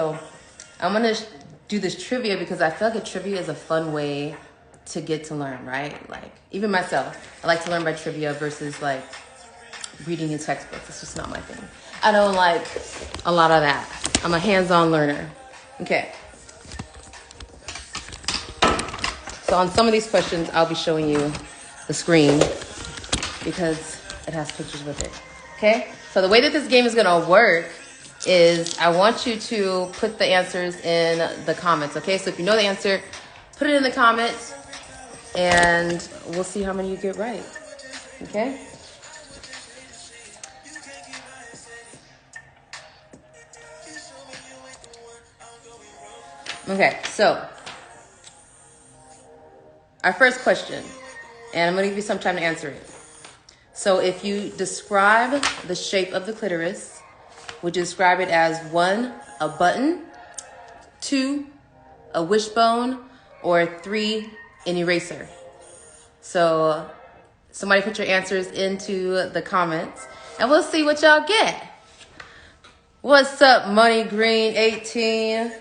So I'm gonna do this trivia because I feel like a trivia is a fun way to get to learn, right? Like even myself, I like to learn by trivia versus like reading in textbooks. It's just not my thing. I don't like a lot of that. I'm a hands-on learner. Okay. So on some of these questions, I'll be showing you the screen because it has pictures with it. Okay. So the way that this game is gonna work is I want you to put the answers in the comments. Okay. So if you know the answer, put it in the comments and we'll see how many you get right. Okay. Okay, so our first question, and I'm going to give you some time to answer it. So if you describe the shape of the clitoris, would you describe it as 1, a button, 2, a wishbone, or 3, an eraser? So somebody put your answers into the comments and we'll see what y'all get. What's up, Money Green 18?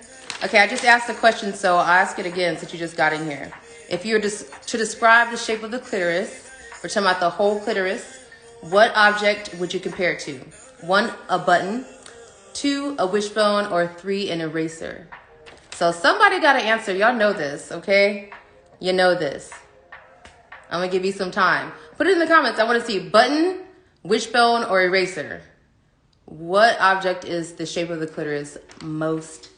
Okay, I just asked the question, so I'll ask it again since you just got in here. If you were to describe the shape of the clitoris, we're talking about the whole clitoris, what object would you compare it to? 1, a button, 2, a wishbone, or 3, an eraser? So somebody got to answer. Y'all know this, okay? You know this. I'm going to give you some time. Put it in the comments. I want to see button, wishbone, or eraser. What object is the shape of the clitoris most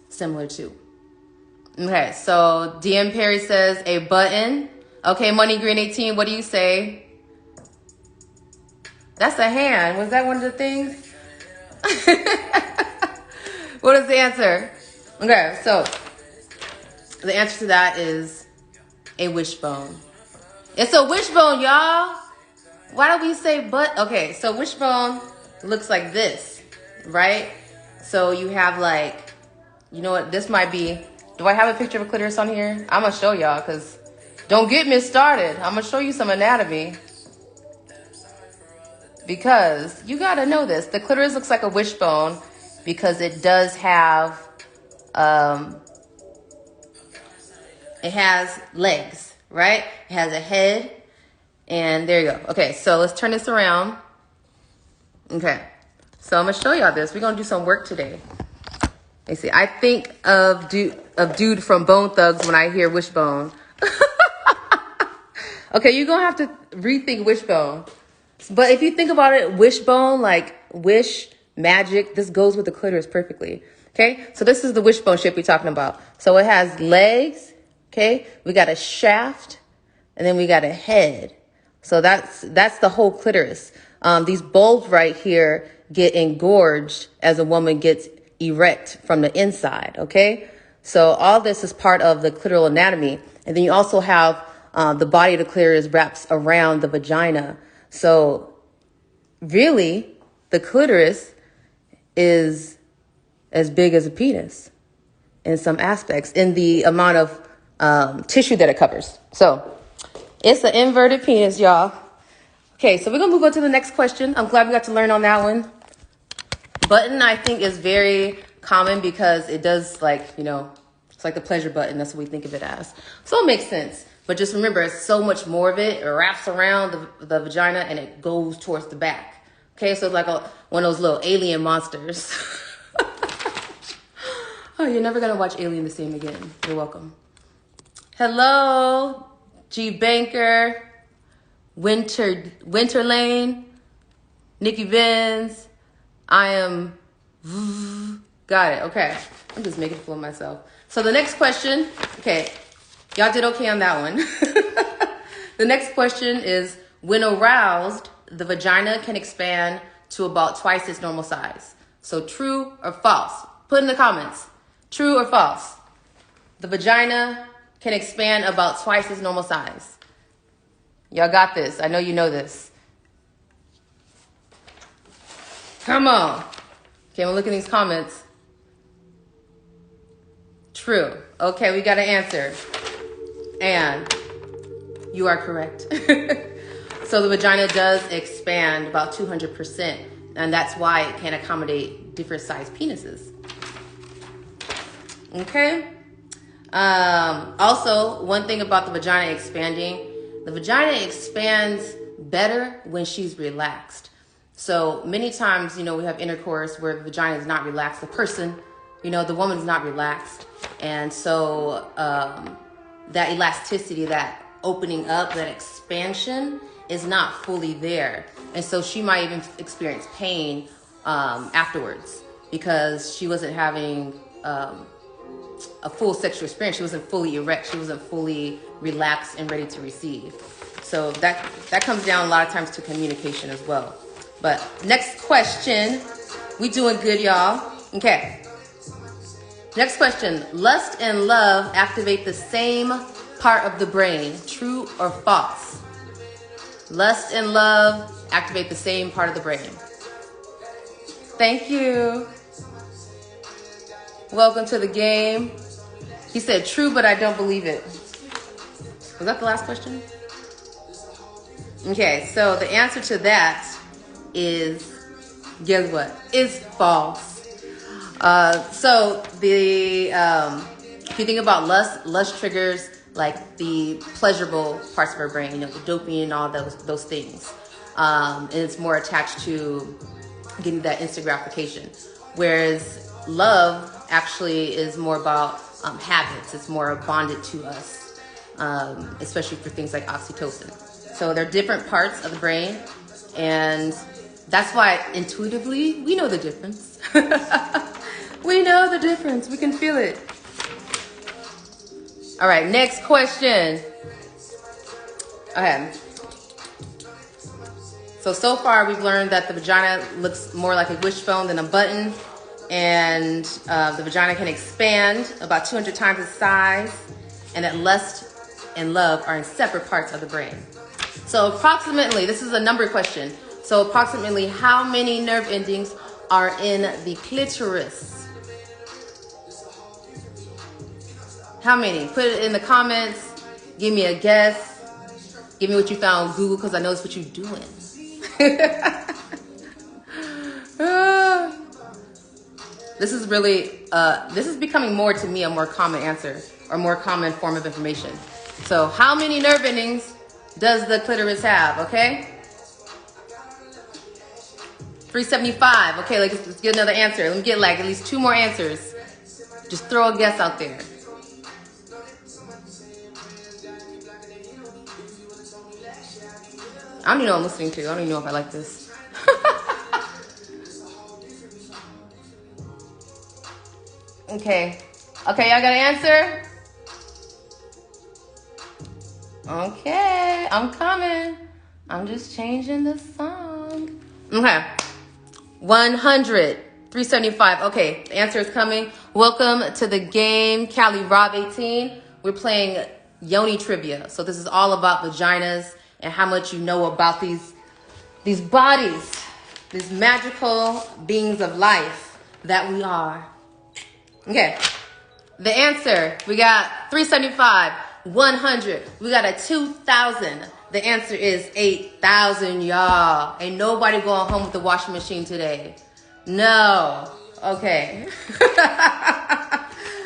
similar to? Okay, so DM Perry says a button. Okay, Money Green 18, what do you say? That's a hand. Was that one of the things? What is the answer? Okay, so the answer to that is a wishbone. It's a wishbone, y'all. Why do we say but? Okay, so wishbone looks like this, right? So you have like, you know what, this might be, do I have a picture of a clitoris on here? I'm going to show y'all because don't get me started. I'm going to show you some anatomy because you got to know this. The clitoris looks like a wishbone because it does have, it has legs, right? It has a head and there you go. Okay, so let's turn this around. Okay, so I'm going to show y'all this. We're going to do some work today. You see, I think of dude from Bone Thugs when I hear wishbone. Okay, you're going to have to rethink wishbone. But if you think about it, wishbone, like wish, magic, this goes with the clitoris perfectly. Okay, so this is the wishbone shape we're talking about. So it has legs, okay? We got a shaft, and then we got a head. So that's the whole clitoris. These bulbs right here get engorged as a woman gets erect from the inside, okay? So all this is part of the clitoral anatomy. And then you also have the body of the clitoris wraps around the vagina. So really, the clitoris is as big as a penis in some aspects in the amount of tissue that it covers. So it's an inverted penis, y'all. Okay, so we're going to move on to the next question. I'm glad we got to learn on that one. Button, I think, is very common because it does, like, you know, it's like the pleasure button. That's what we think of it as. So it makes sense. But just remember, it's so much more of it. It wraps around the vagina and it goes towards the back. Okay, so it's like one of those little alien monsters. Oh, you're never going to watch Alien the same again. You're welcome. Hello, G. Banker, Winter Lane, Nikki Benz. I am, got it, okay. I'm just making fun of myself. So the next question, okay, y'all did okay on that one. The next question is, when aroused, the vagina can expand to about twice its normal size. So true or false? Put in the comments, true or false? The vagina can expand about twice its normal size. Y'all got this, I know you know this. Come on. Okay, we'll look at these comments. True. Okay, we got an answer. And you are correct. So the vagina does expand about 200%. And that's why it can accommodate different sized penises. Okay. Also, one thing about the vagina expanding, the vagina expands better when she's relaxed. So many times, we have intercourse where the vagina is not relaxed. The person, the woman's not relaxed. And so that elasticity, that opening up, that expansion is not fully there. And so she might even experience pain afterwards because she wasn't having a full sexual experience. She wasn't fully erect. She wasn't fully relaxed and ready to receive. So that comes down a lot of times to communication as well. But next question. We doing good, y'all. Okay. Next question. Lust and love activate the same part of the brain. True or false? Lust and love activate the same part of the brain. Thank you. Welcome to the game. He said true, but I don't believe it. Was that the last question? Okay, so the answer to that is, guess what? It's false. So the if you think about lust triggers like the pleasurable parts of our brain, the dopamine and all those things. And it's more attached to getting that instant gratification. Whereas love actually is more about habits. It's more bonded to us, especially for things like oxytocin. So they're different parts of the brain, and that's why intuitively we know the difference. We know the difference. We can feel it. All right, next question. Okay. So far we've learned that the vagina looks more like a wishbone than a button, and the vagina can expand about 200 times its size, and that lust and love are in separate parts of the brain. So approximately, this is a number question. So approximately how many nerve endings are in the clitoris? How many? Put it in the comments. Give me a guess. Give me what you found on Google, because I know it's what you're doing. This is really, this is becoming more to me a more common answer or more common form of information. So how many nerve endings does the clitoris have? Okay. 375. Okay, let's get another answer. Let me get like at least 2 more answers. Just throw a guess out there. I don't even know what I'm listening to. I don't even know if I like this. Okay, y'all got an answer? Okay, I'm coming. I'm just changing the song. Okay, 100, 375. Okay, the answer is coming. Welcome to the game, Cali Rob 18. We're playing Yoni Trivia. So this is all about vaginas and how much you know about these bodies, these magical beings of life that we are. Okay, the answer, we got 375, 100, we got a 2,000. The answer is 8,000, y'all. Ain't nobody going home with the washing machine today. No. Okay.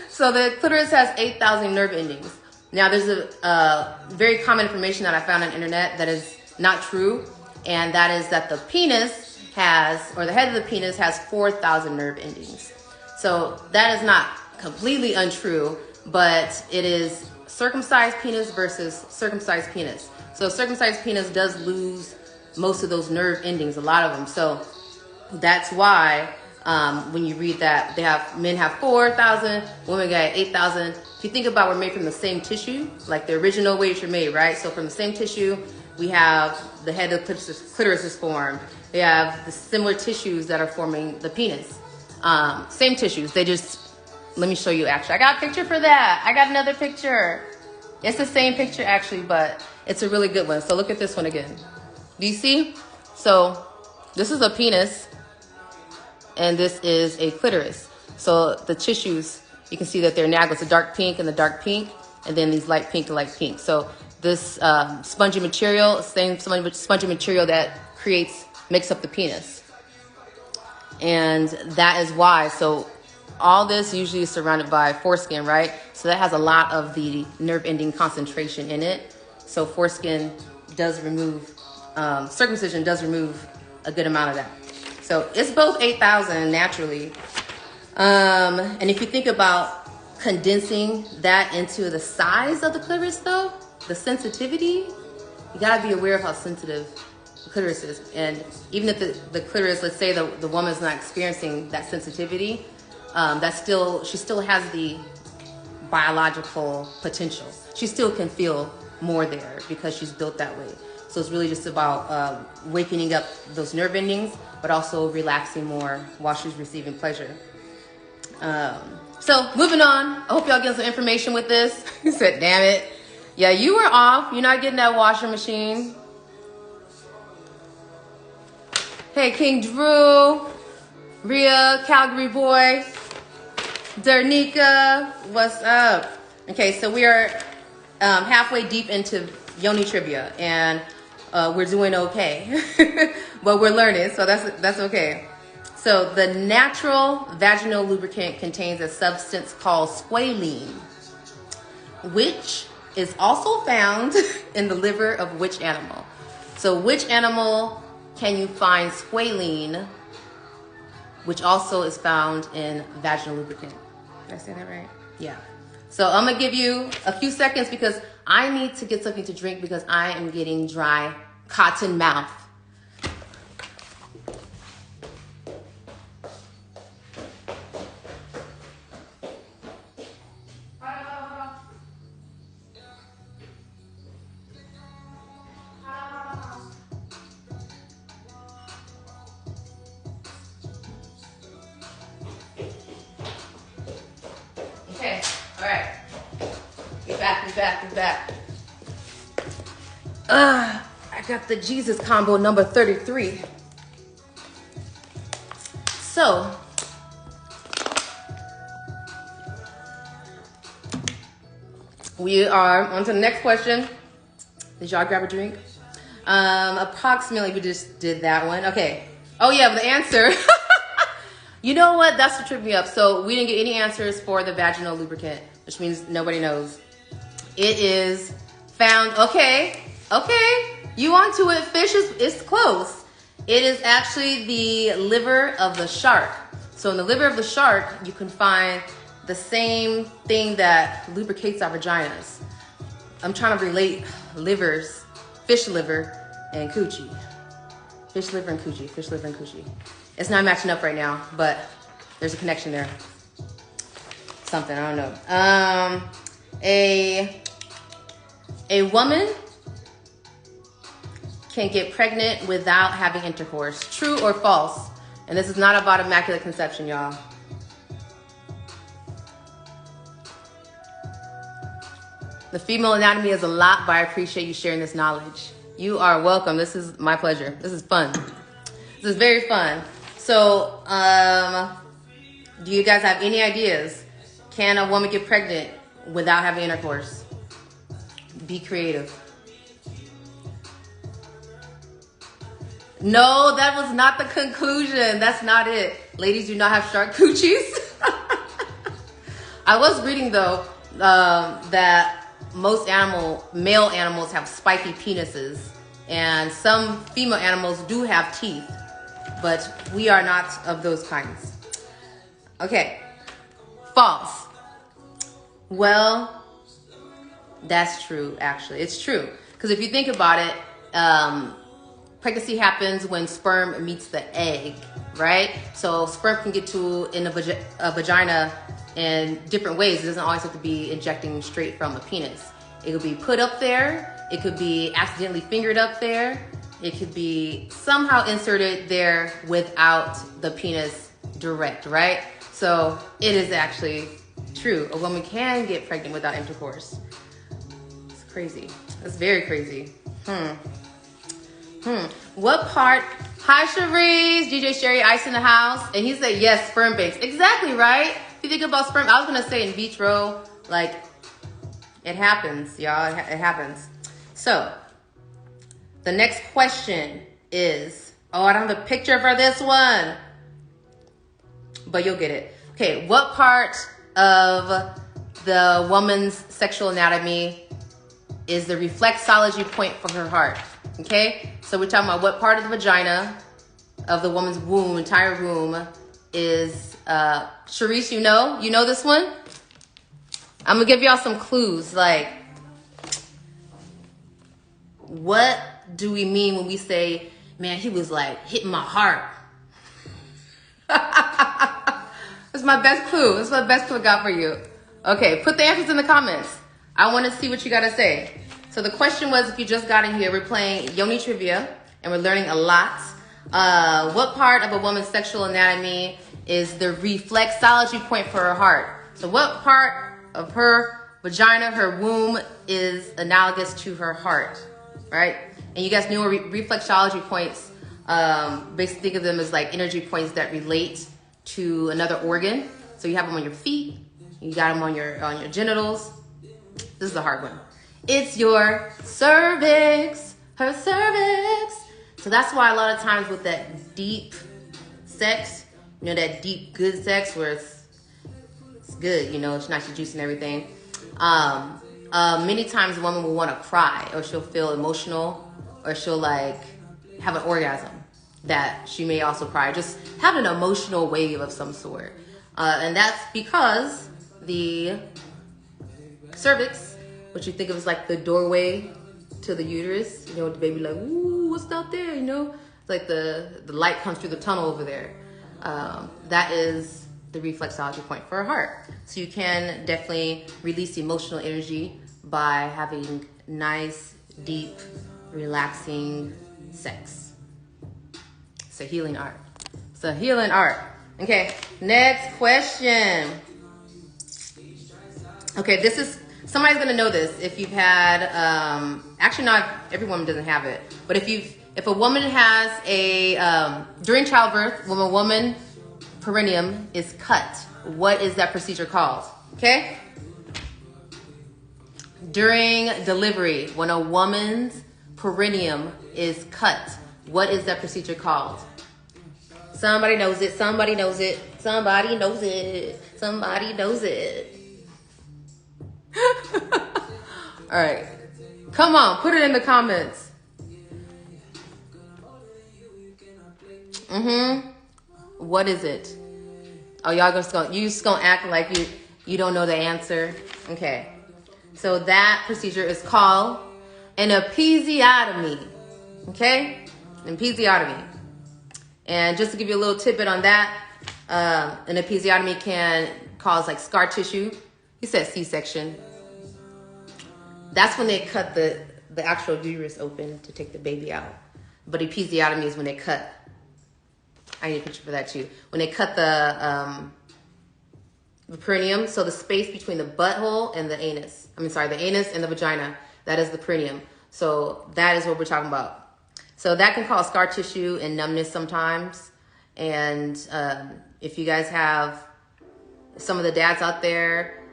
So the clitoris has 8,000 nerve endings. Now there's a very common information that I found on the internet that is not true, and that is that the penis has, or the head of the penis has 4,000 nerve endings. So that is not completely untrue, but it is circumcised penis versus circumcised penis. So circumcised penis does lose most of those nerve endings, a lot of them. So that's why when you read that men have 4,000, women got 8,000. If you think about, we're made from the same tissue, like the original way you're made, right? So from the same tissue, we have the head of the clitoris is formed. We have the similar tissues that are forming the penis. Same tissues. They just, let me show you actually. I got a picture for that. I got another picture. It's the same picture actually, but it's a really good one. So look at this one again. Do you see? So this is a penis and this is a clitoris. So the tissues, you can see that they're analogous, the dark pink and the dark pink, and then these light pink and light pink. So this spongy material, same spongy material that makes up the penis. And that is why. So all this usually is surrounded by foreskin, right? So that has a lot of the nerve ending concentration in it. So foreskin does remove, circumcision does remove a good amount of that. So it's both 8,000 naturally. And if you think about condensing that into the size of the clitoris though, the sensitivity, you gotta be aware of how sensitive the clitoris is. And even if the clitoris, let's say the woman's not experiencing that sensitivity, she still has the biological potential. She still can feel more there because she's built that way. So it's really just about wakening up those nerve endings, but also relaxing more while she's receiving pleasure. So moving on, I hope y'all getting some information with this. He said, damn it. Yeah, you were off. You're not getting that washing machine. Hey, King Drew, Rhea, Calgary boy, Dernika, what's up? Okay, so we are halfway deep into Yoni Trivia, and we're doing okay. But we're learning, so that's okay. So the natural vaginal lubricant contains a substance called squalene, which is also found in the liver of which animal? So which animal can you find squalene, which also is found in vaginal lubricant? Did I say that right? Yeah. So I'm gonna give you a few seconds because I need to get something to drink because I am getting dry cotton mouth. Okay, all right. We're back. I got the Jesus combo number 33. So, we are on to the next question. Did y'all grab a drink? Approximately, we just did that one. Okay. Oh yeah, but the answer. You know what? That's what tripped me up. So we didn't get any answers for the vaginal lubricant, which means nobody knows. It is found. Okay. You onto it. Fish is close. It is actually the liver of the shark. So in the liver of the shark, you can find the same thing that lubricates our vaginas. I'm trying to relate livers, fish liver and coochie. Fish liver and coochie. It's not matching up right now, but there's a connection there. Something, I don't know. A woman can get pregnant without having intercourse. True or false? And this is not about immaculate conception, y'all. The female anatomy is a lot, but I appreciate you sharing this knowledge. You are welcome. This is my pleasure. This is fun. This is very fun. So, do you guys have any ideas? Can a woman get pregnant without having intercourse? Be creative. No, that was not the conclusion. That's not it. Ladies do not have shark coochies. I was reading though that most male animals have spiky penises, and some female animals do have teeth, but we are not of those kinds. Okay, false. Well, that's true, actually. It's true. Because if you think about it, pregnancy happens when sperm meets the egg, right? So sperm can get in a vagina in different ways. It doesn't always have to be injecting straight from a penis. It could be put up there. It could be accidentally fingered up there. It could be somehow inserted there without the penis direct, right? So it is actually true. A woman can get pregnant without intercourse. It's crazy. That's very crazy. What part? Hi, Cherise. DJ Sherry Ice in the house. And he said, yes, sperm banks. Exactly, right? If you think about sperm, I was going to say in vitro, like, it happens, y'all. It happens. So, the next question is, oh, I don't have a picture for this one, but you'll get it. Okay, what part of the woman's sexual anatomy is the reflexology point for her heart? Okay, so we're talking about what part of the vagina of the woman's womb, entire womb, is, Sharice, you know this one? I'm gonna give y'all some clues, like, what do we mean when we say, man, he was like hitting my heart? That's my best clue. That's my best clue I got for you. Okay, put the answers in the comments. I want to see what you got to say. So the question was, if you just got in here, we're playing Yoni Trivia, and we're learning a lot. What part of a woman's sexual anatomy is the reflexology point for her heart? So what part of her vagina, her womb, is analogous to her heart, right? And you guys know reflexology points, basically think of them as like energy points that relate to another organ. So you have them on your feet, you got them on your genitals. This is a hard one. It's your cervix, her cervix. So that's why a lot of times with that deep sex, you know, that deep good sex where it's good, you know, it's nice and juicy and everything. Many times a woman will want to cry, or she'll feel emotional, or she'll like have an orgasm that she may also cry, just have an emotional wave of some sort. And that's because the cervix, which you think of as like the doorway to the uterus, you know, the baby like, ooh, what's out there, you know? It's like the light comes through the tunnel over there. That is the reflexology point for her heart. So you can definitely release emotional energy by having nice, deep, relaxing sex. It's a healing art. It's a healing art. Okay, next question. Okay, this is, somebody's gonna know this if you've had, actually not every woman doesn't have it, but if a woman has a, during childbirth, when a woman perineum is cut, what is that procedure called? Okay? During delivery, when a woman's perineum is cut, what is that procedure called? Somebody knows it. Somebody knows it. Somebody knows it. Somebody knows it. All right. Come on, put it in the comments. What is it? Oh, y'all just gonna act like you don't know the answer. Okay. So that procedure is called an episiotomy. Okay? An episiotomy. And just to give you a little tidbit on that, an episiotomy can cause like scar tissue. He said C-section. That's when they cut the actual uterus open to take the baby out. But episiotomy is when they cut. I need a picture for that too. When they cut the perineum, so the space between the butthole and the anus. The anus and the vagina. That is the perineum. So that is what we're talking about. So that can cause scar tissue and numbness sometimes. And if you guys have some of the dads out there,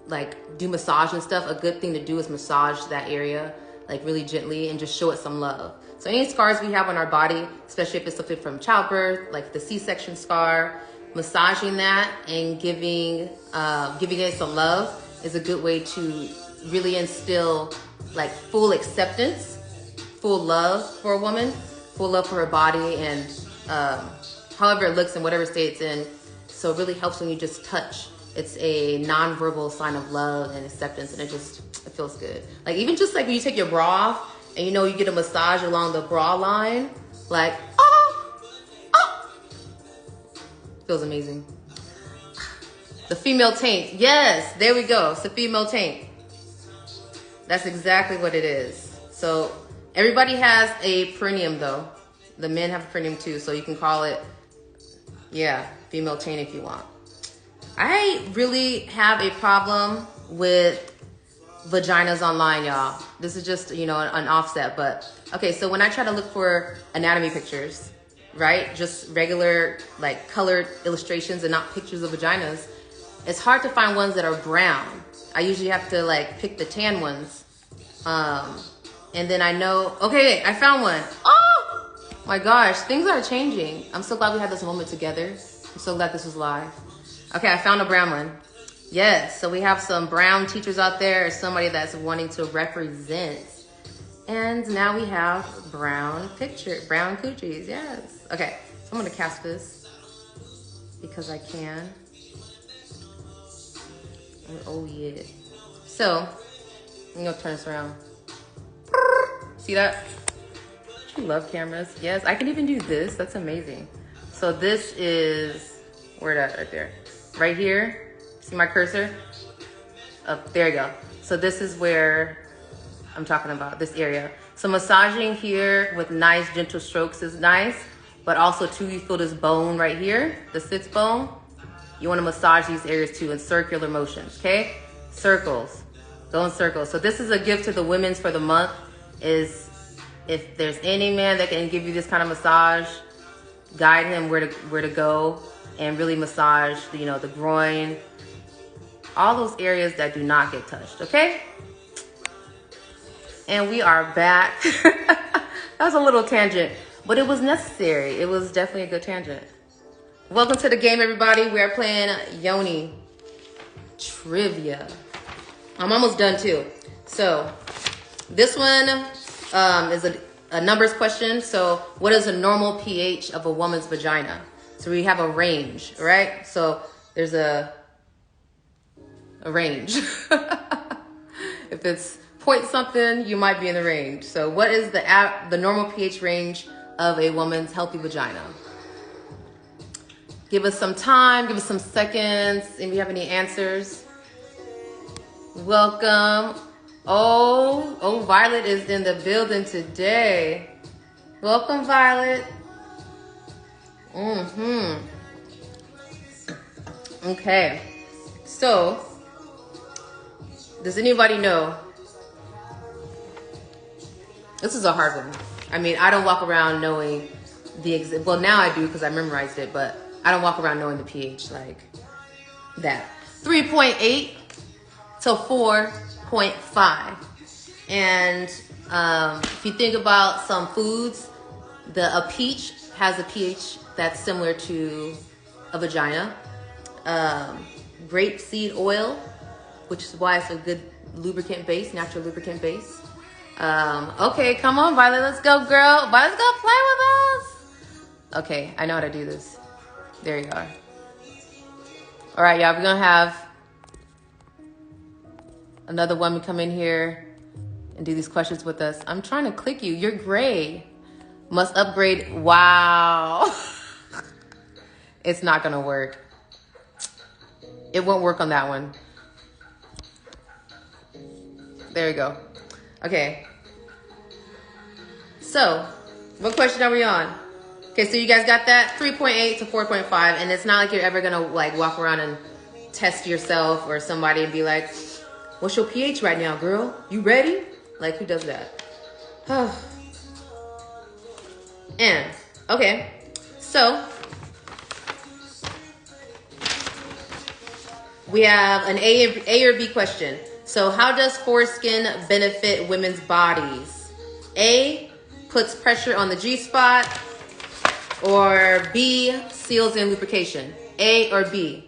like do massage and stuff, a good thing to do is massage that area, like really gently, and just show it some love. So any scars we have on our body, especially if it's something from childbirth, like the C-section scar, massaging that and giving it some love is a good way to really instill like full acceptance, full love for a woman, full love for her body, and however it looks and whatever state it's in. So it really helps when you just touch. It's a non-verbal sign of love and acceptance, and it feels good. Like even just like when you take your bra off and you know you get a massage along the bra line, like, feels amazing. The female taint. Yes, there we go. It's the female taint. That's exactly what it is. So everybody has a perineum though. The men have a perineum too, so you can call it, yeah, female taint if you want. I really have a problem with vaginas online, y'all. This is just, you know, an offset, but okay, so when I try to look for anatomy pictures, right, just regular like colored illustrations and not pictures of vaginas, it's hard to find ones that are brown. I usually have to like pick the tan ones. And then I know, okay, I found one. Oh my gosh, things are changing. I'm so glad we had this moment together. I'm so glad this was live. Okay, I found a brown one. Yes, so we have some brown teachers out there, or somebody that's wanting to represent. And now we have brown coochies, yes. Okay, so I'm gonna cast this because I can. Oh yeah. So, I'm gonna turn this around. See that? I love cameras. Yes, I can even do this. That's amazing. So this is, where that right there? Right here. See my cursor? Up there you go. So this is where I'm talking about, this area. So massaging here with nice gentle strokes is nice, but also too, you feel this bone right here, the sits bone. You want to massage these areas too in circular motions, okay? Circles, go in circles. So this is a gift to the women's for the month, is if there's any man that can give you this kind of massage, guide him where to go and really massage, you know, the groin, all those areas that do not get touched, okay? And we are back. That was a little tangent, but it was necessary. It was definitely a good tangent. Welcome to the game, everybody. We are playing Yoni Trivia. I'm almost done too. So this one is a numbers question. So what is a normal pH of a woman's vagina? So we have a range, right? So there's a range. If it's point something, you might be in the range. So what is the normal pH range of a woman's healthy vagina? Give us some time, give us some seconds. If you have any answers. Welcome. Oh, Violet is in the building today. Welcome, Violet. Okay. So, does anybody know? This is a hard one. I mean, I don't walk around knowing well, now I do because I memorized it, but I don't walk around knowing the pH like that. 3.8 to 4.5. And if you think about some foods, a peach has a pH that's similar to a vagina. Grapeseed oil, which is why it's a good lubricant base, natural lubricant base. Okay, come on, Violet, let's go, girl. Violet's gonna play with us. Okay, I know how to do this. There you are. All right, y'all, we're gonna have another woman come in here and do these questions with us. I'm trying to click you. You're gray. Must upgrade. Wow. It's not gonna work. It won't work on that one. There you go. Okay. So, what question are we on? Okay, so you guys got that? 3.8 to 4.5, and it's not like you're ever gonna like walk around and test yourself or somebody and be like, what's your pH right now, girl? You ready? Like, who does that? And, okay, so we have an A or B question. So how does foreskin benefit women's bodies? A, puts pressure on the G-spot, or B, seals in lubrication? A or B?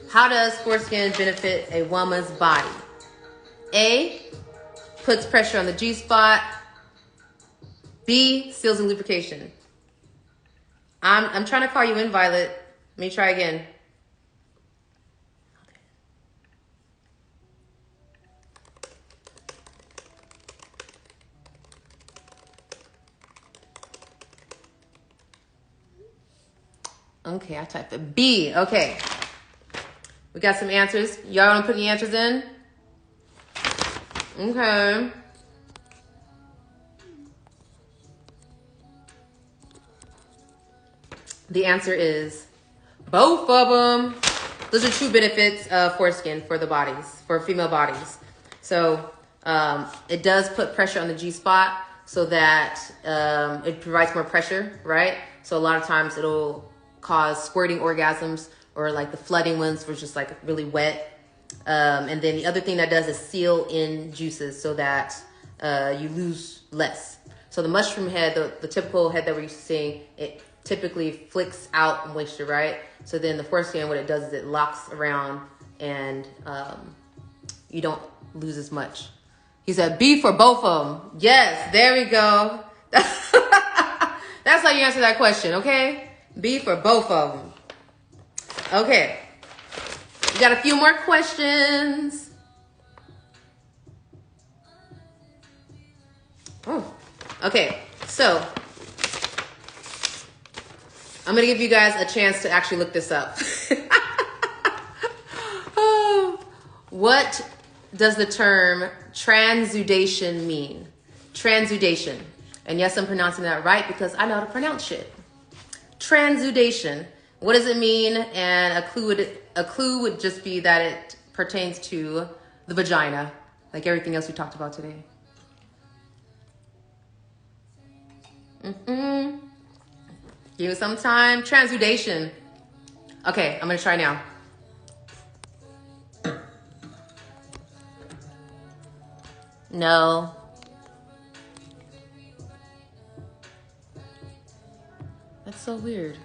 How does foreskin benefit a woman's body? A, puts pressure on the G-spot. B, seals in lubrication. I'm trying to call you in, Violet. Let me try again. Okay, I typed it. B. Okay. We got some answers. Y'all want to put the answers in? Okay. The answer is both of them. Those are true benefits of foreskin for the bodies, for female bodies. So it does put pressure on the G-spot so that it provides more pressure, right? So a lot of times it'll cause squirting orgasms, or like the flooding ones were just like really wet. And then the other thing that does is seal in juices so that you lose less. So the mushroom head, the typical head that we're used to seeing, it typically flicks out moisture, right? So then the foreskin, what it does is it locks around and you don't lose as much. He said B for both of them. Yes, there we go. That's how you answer that question, okay? B for both of them. Okay. We got a few more questions. Oh, okay. So I'm going to give you guys a chance to actually look this up. What does the term transudation mean? Transudation. And yes, I'm pronouncing that right because I know how to pronounce shit. Transudation. What does it mean? And a clue would just be that it pertains to the vagina, like everything else we talked about today. Give it some time. Transudation. Okay, I'm gonna try now. No. That's so weird.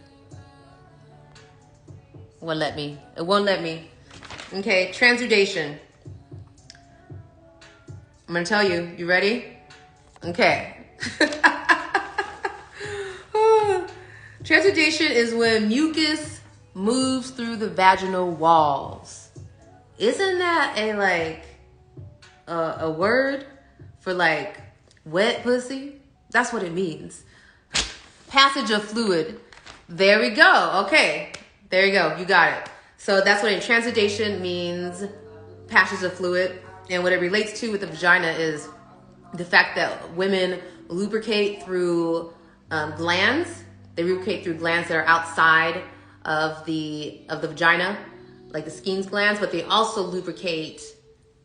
It won't let me. It won't let me. Okay, transudation. I'm gonna tell you. You ready? Okay. Transudation is when mucus moves through the vaginal walls. Isn't that a word for like wet pussy? That's what it means. Passage of fluid. There we go. Okay. There you go. You got it. So that's what transudation means, passage of fluid. And what it relates to with the vagina is the fact that women lubricate through glands. They lubricate through glands that are outside of the vagina, like the Skene's glands, but they also lubricate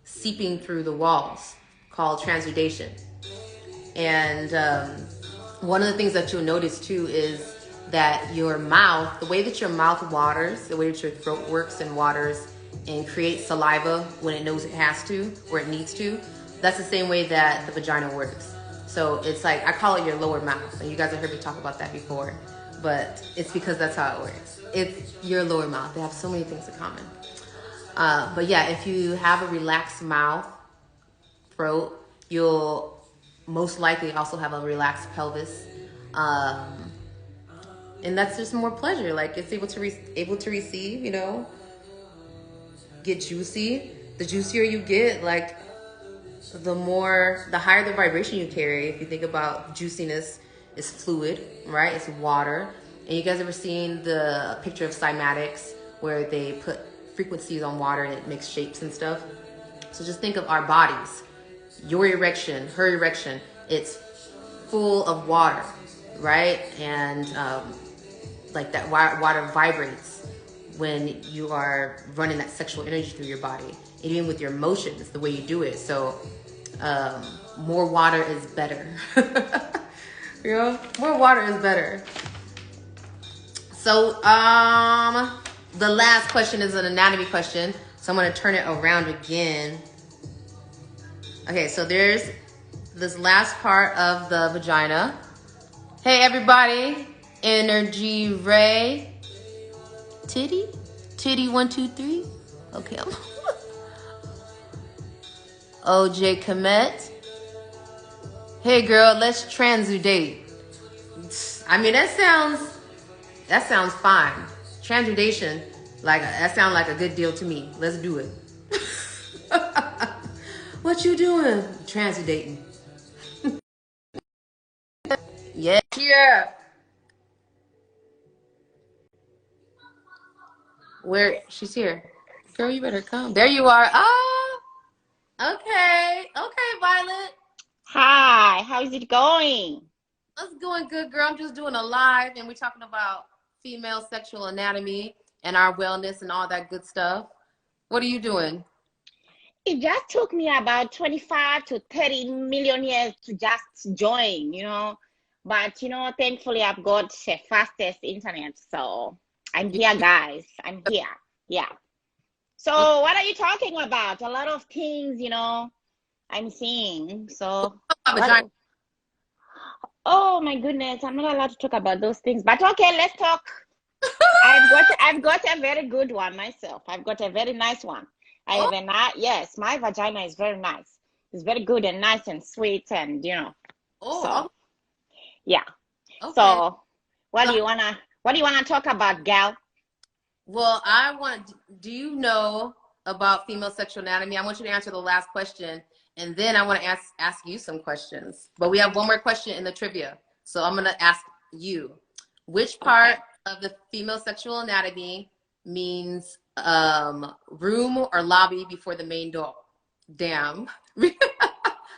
seeping through the walls, called transudation. And one of the things that you'll notice too is that your mouth, the way that your mouth waters, the way that your throat works and waters and creates saliva when it knows it has to or it needs to, that's the same way that the vagina works. So it's like, I call it your lower mouth. And you guys have heard me talk about that before, but it's because that's how it works. It's your lower mouth. They have so many things in common. But yeah, if you have a relaxed mouth, throat, you'll most likely also have a relaxed pelvis. And that's just more pleasure. Like it's able to receive, you know, get juicy. The juicier you get, like the higher the vibration you carry. If you think about juiciness, it's fluid, right? It's water. And you guys ever seen the picture of cymatics where they put frequencies on water and it makes shapes and stuff? So just think of our bodies. Your erection, her erection, it's full of water, right? And like that water vibrates when you are running that sexual energy through your body. And even with your motions, the way you do it. So more water is better. You know, more water is better. So the last question is an anatomy question. So I'm going to turn it around again. Okay, so there's this last part of the vagina. Hey, everybody. Energy Ray. Titty 1 2 3. Okay. OJ Komet. Hey girl, let's transudate. I mean, that sounds fine. Transudation, like that sounds like a good deal to me. Let's do it. What you doing? Transudating. Yeah. Yeah. Where she's here. Girl, you better come. There you are. Oh, okay. Okay, Violet. Hi, how's it going? It's going good, girl. I'm just doing a live and we're talking about female sexual anatomy and our wellness and all that good stuff. What are you doing? It just took me about 25 to 30 million years to just join, you know. But, you know, thankfully I've got the fastest internet. So I'm here, guys. I'm here. Yeah. So what are you talking about? A lot of things, you know, I'm seeing. So what? Vagina. Oh my goodness, I'm not allowed to talk about those things. But okay, let's talk. I've got a very good one myself. I've got a very nice one. I Oh, have a yes, my vagina is very nice. It's very good and nice and sweet and oh, so yeah. okay. So what So, do you wanna talk about, gal? well, I want, do you know about female sexual anatomy? I want you to answer the last question, and then I want to ask you some questions. But we have one more question in the trivia. So I'm going to ask you, which part Okay. of the female sexual anatomy means room or lobby before the main door? Damn. I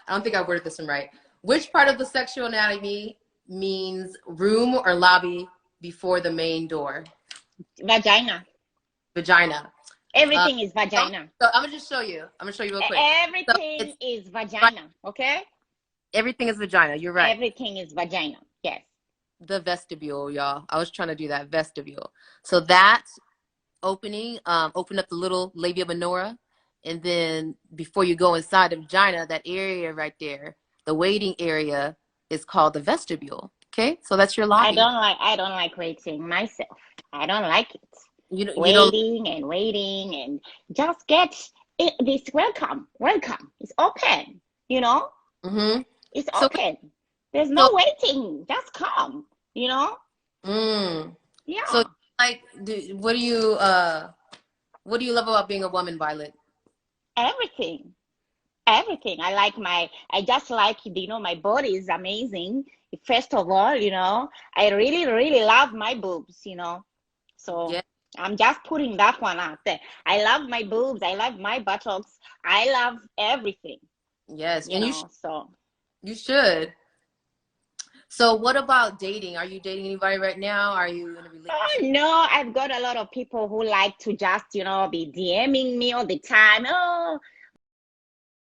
don't think I worded this one right. Which part of the sexual anatomy means room or lobby before the main door? Vagina. Vagina. Uh, Everything is vagina. so I'm gonna just show you. I'm gonna show you real quick. So Everything it's is vagina. Okay? everything is vagina. You're right. Everything is vagina. Yes. The vestibule, y'all. I was trying to do that vestibule. So that opening, open up the little labia minora, and then before you go inside the vagina, that area right there, the waiting area is called the vestibule. Okay, so that's your lobby. I don't like waiting myself. I don't like it. You don't. Waiting and just get it, this welcome. Welcome. It's open, you know? Mm-hmm. It's So open. There's so no waiting. Just come, you know? mm, so Yeah. like, what do you love about being a woman, Violet? Everything. Everything. I just like, my body is amazing. First of all, I really, really love my boobs. So Yeah. I'm just putting that one out there. I love my boobs. I love my buttocks. I love everything, Yes, and so. you should. So what about dating? Are you dating anybody right now? Are you in a Oh relationship? no, I've got a lot of people who like to just, be DMing me all the time. Oh,